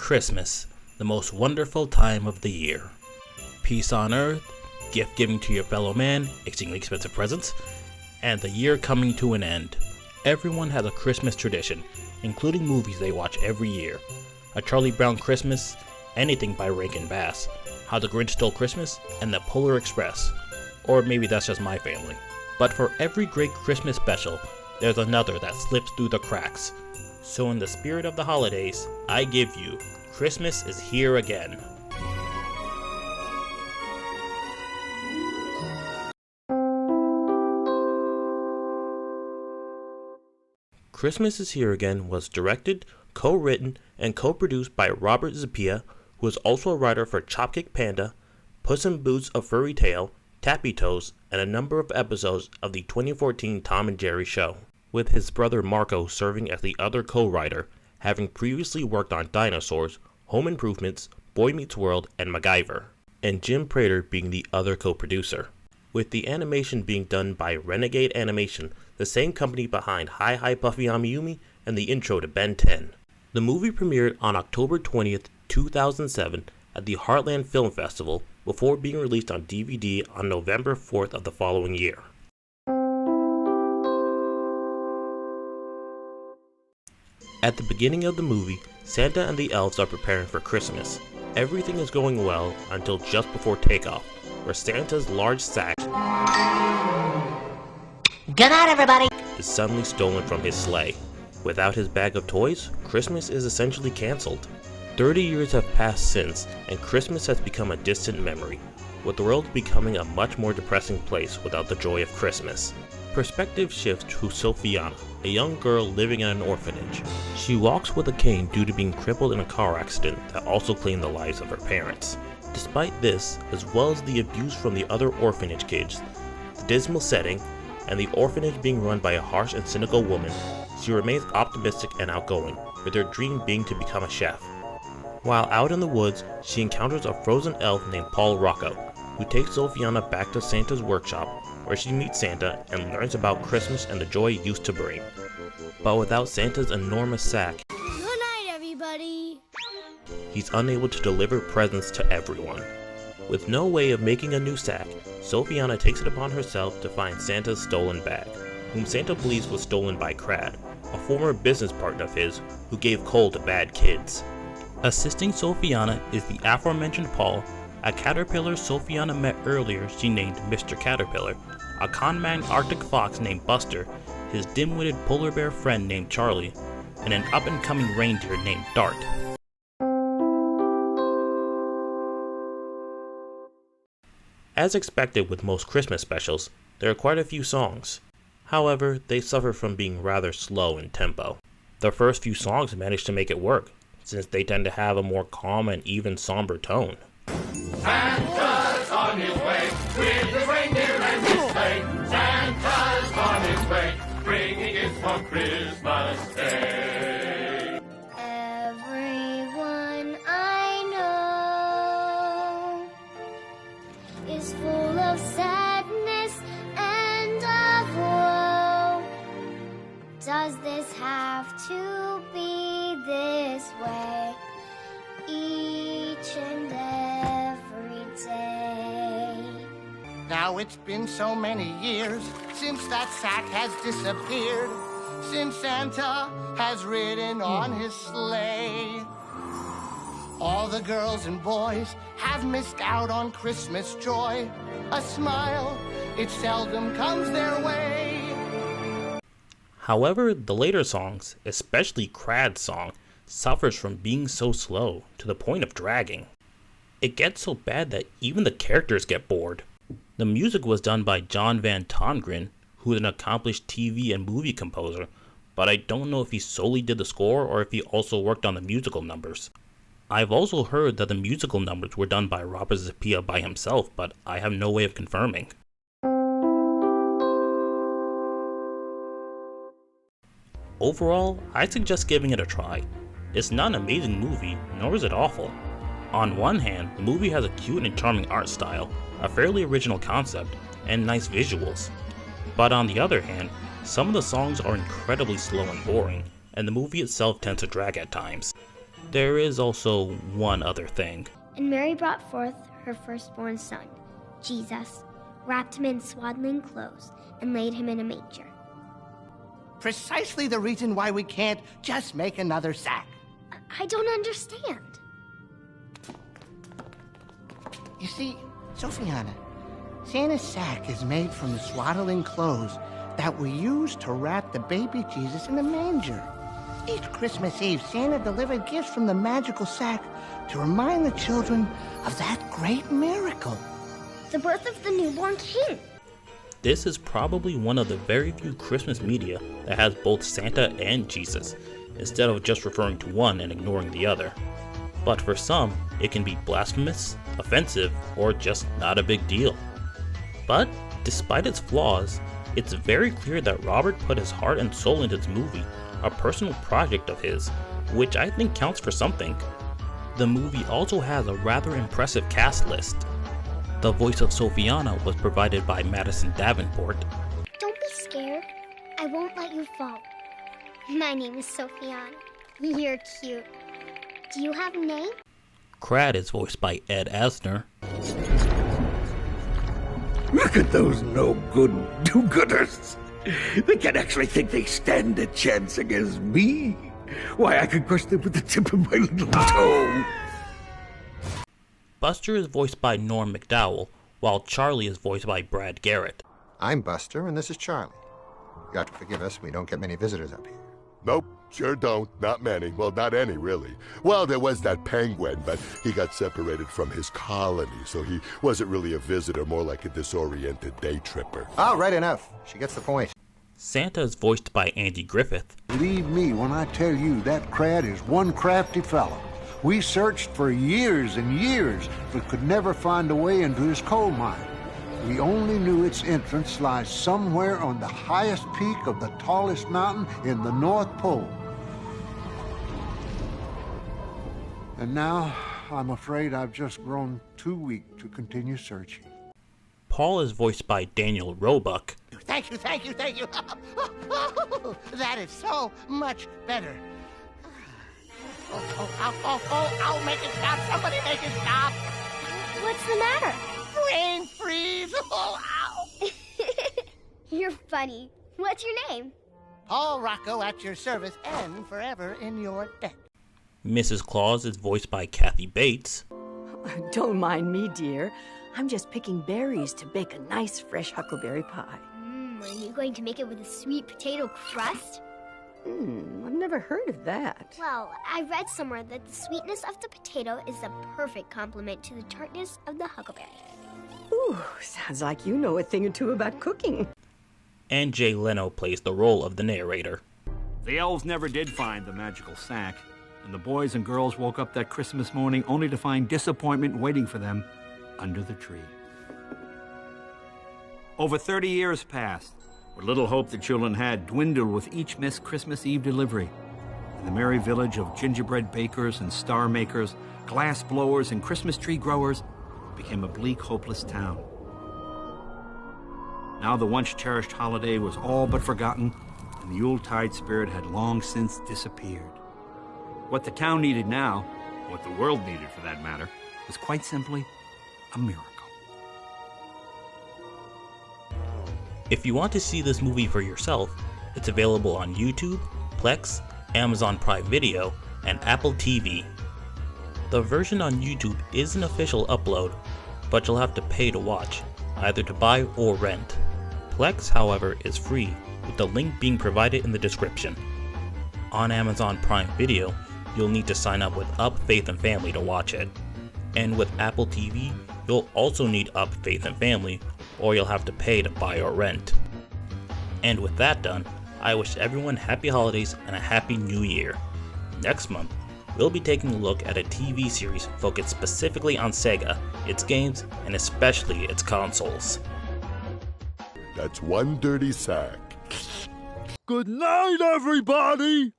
Christmas, the most wonderful time of the year. Peace on earth, gift giving to your fellow man, extremely expensive presents, and the year coming to an end. Everyone has a Christmas tradition, including movies they watch every year. A Charlie Brown Christmas, anything by Rankin Bass, How the Grinch Stole Christmas, and The Polar Express. Or maybe that's just my family. But for every great Christmas special, there's another that slips through the cracks. So in the spirit of the holidays, I give you Christmas is Here Again. Christmas is Here Again was directed, co-written, and co-produced by Robert Zappia, who is also a writer for Chopkick Panda, Puss in Boots: A Furry Tale, Tappy Toes, and a number of episodes of the 2014 Tom and Jerry Show, with his brother Marco serving as the other co-writer, having previously worked on Dinosaurs, Home Improvements, Boy Meets World, and MacGyver, and Jim Prater being the other co-producer, with the animation being done by Renegade Animation, the same company behind Hi Hi Puffy Amiyumi and the intro to Ben 10. The movie premiered on October 20th, 2007 at the Heartland Film Festival before being released on DVD on November 4th of the following year. At the beginning of the movie, Santa and the elves are preparing for Christmas. Everything is going well until just before takeoff, where Santa's large sack Good night, everybody! is suddenly stolen from his sleigh. Without his bag of toys, Christmas is essentially cancelled. 30 years have passed since, and Christmas has become a distant memory, with the world becoming a much more depressing place without the joy of Christmas. Perspective shifts to Sofiana, a young girl living in an orphanage. She walks with a cane due to being crippled in a car accident that also claimed the lives of her parents. Despite this, as well as the abuse from the other orphanage kids, the dismal setting, and the orphanage being run by a harsh and cynical woman, she remains optimistic and outgoing, with her dream being to become a chef. While out in the woods, she encounters a frozen elf named Paul Rocco, who takes Sofiana back to Santa's workshop, where she meets Santa and learns about Christmas and the joy it used to bring. But without Santa's enormous sack, Good night, everybody! he's unable to deliver presents to everyone. With no way of making a new sack, Sofiana takes it upon herself to find Santa's stolen bag, whom Santa believes was stolen by Crad, a former business partner of his who gave coal to bad kids. Assisting Sofiana is the aforementioned Paul, a caterpillar Sofiana met earlier she named Mr. Caterpillar, a con-man Arctic fox named Buster, his dim-witted polar bear friend named Charlie, and an up-and-coming reindeer named Dart. As expected with most Christmas specials, there are quite a few songs. However, they suffer from being rather slow in tempo. The first few songs manage to make it work, since they tend to have a more calm and even somber tone. Santa's on his way with his reindeer and his sleigh. Santa's on his way, bringing gifts for Christmas Day. Everyone I know is full of sadness and of woe. Does this have to be this way each and every day? Now it's been so many years since that sack has disappeared, since Santa has ridden on his sleigh. All the girls and boys have missed out on Christmas joy. A smile, it seldom comes their way. However, the later songs, especially Crad's song, suffers from being so slow to the point of dragging. It gets so bad that even the characters get bored. The music was done by John Van Tongeren, who is an accomplished TV and movie composer, but I don't know if he solely did the score or if he also worked on the musical numbers. I've also heard that the musical numbers were done by Robert Zappia by himself, but I have no way of confirming. Overall, I suggest giving it a try. It's not an amazing movie, nor is it awful. On one hand, the movie has a cute and charming art style, a fairly original concept, and nice visuals. But on the other hand, some of the songs are incredibly slow and boring, and the movie itself tends to drag at times. There is also one other thing. And Mary brought forth her firstborn son, Jesus, wrapped him in swaddling clothes, and laid him in a manger. Precisely the reason why we can't just make another sack. I don't understand. You see, Sophiana, Santa's sack is made from the swaddling clothes that were used to wrap the baby Jesus in the manger. Each Christmas Eve, Santa delivered gifts from the magical sack to remind the children of that great miracle. The birth of the newborn king. This is probably one of the very few Christmas media that has both Santa and Jesus, instead of just referring to one and ignoring the other. But for some, it can be blasphemous, offensive, or just not a big deal. But despite its flaws, it's very clear that Robert put his heart and soul into this movie, a personal project of his, which I think counts for something. The movie also has a rather impressive cast list. The voice of Sophiana was provided by Madison Davenport. Don't be scared. I won't let you fall. My name is Sophiana. You're cute. Do you have a name? Crad is voiced by Ed Asner. Look at those no-good do-gooders. They can't actually think they stand a chance against me. Why, I could crush them with the tip of my little toe. Buster is voiced by Norm Macdowell, while Charlie is voiced by Brad Garrett. I'm Buster, and this is Charlie. You have to forgive us, we don't get many visitors up here. Nope, sure don't. Not many. Well, not any, really. Well, there was that penguin, but he got separated from his colony, so he wasn't really a visitor, more like a disoriented day tripper. Oh, right enough. She gets the point. Santa is voiced by Andy Griffith. Believe me when I tell you that Crad is one crafty fellow. We searched for years and years, but could never find a way into his coal mine. We only knew its entrance lies somewhere on the highest peak of the tallest mountain in the North Pole. And now, I'm afraid I've just grown too weak to continue searching. Paul is voiced by Daniel Roebuck. Thank you. That is so much better. Oh, make it stop. Somebody make it stop. What's the matter? Brain freeze. Oh, ow. You're funny. What's your name? Paul Rocco at your service and forever in your debt. Mrs. Claus is voiced by Kathy Bates. Don't mind me, dear. I'm just picking berries to bake a nice fresh huckleberry pie. Are you going to make it with a sweet potato crust? I've never heard of that. Well, I read somewhere that the sweetness of the potato is the perfect complement to the tartness of the huckleberry. Ooh, sounds like you know a thing or two about cooking. And Jay Leno plays the role of the narrator. The elves never did find the magical sack, and the boys and girls woke up that Christmas morning only to find disappointment waiting for them under the tree. Over 30 years passed. What little hope the children had dwindled with each missed Christmas Eve delivery. And the merry village of gingerbread bakers and star makers, glass blowers and Christmas tree growers became a bleak, hopeless town. Now the once cherished holiday was all but forgotten, and the Yuletide spirit had long since disappeared. What the town needed now, what the world needed for that matter, was quite simply a miracle. If you want to see this movie for yourself, it's available on YouTube, Plex, Amazon Prime Video, and Apple TV. The version on YouTube is an official upload, but you'll have to pay to watch, either to buy or rent. Plex, however, is free, with the link being provided in the description. On Amazon Prime Video, you'll need to sign up with Up Faith and Family to watch it. And with Apple TV, you'll also need Up Faith and Family, or you'll have to pay to buy or rent. And with that done, I wish everyone happy holidays and a happy new year. Next month, we'll be taking a look at a TV series focused specifically on Sega, its games, and especially its consoles. That's one dirty sack. Good night, everybody!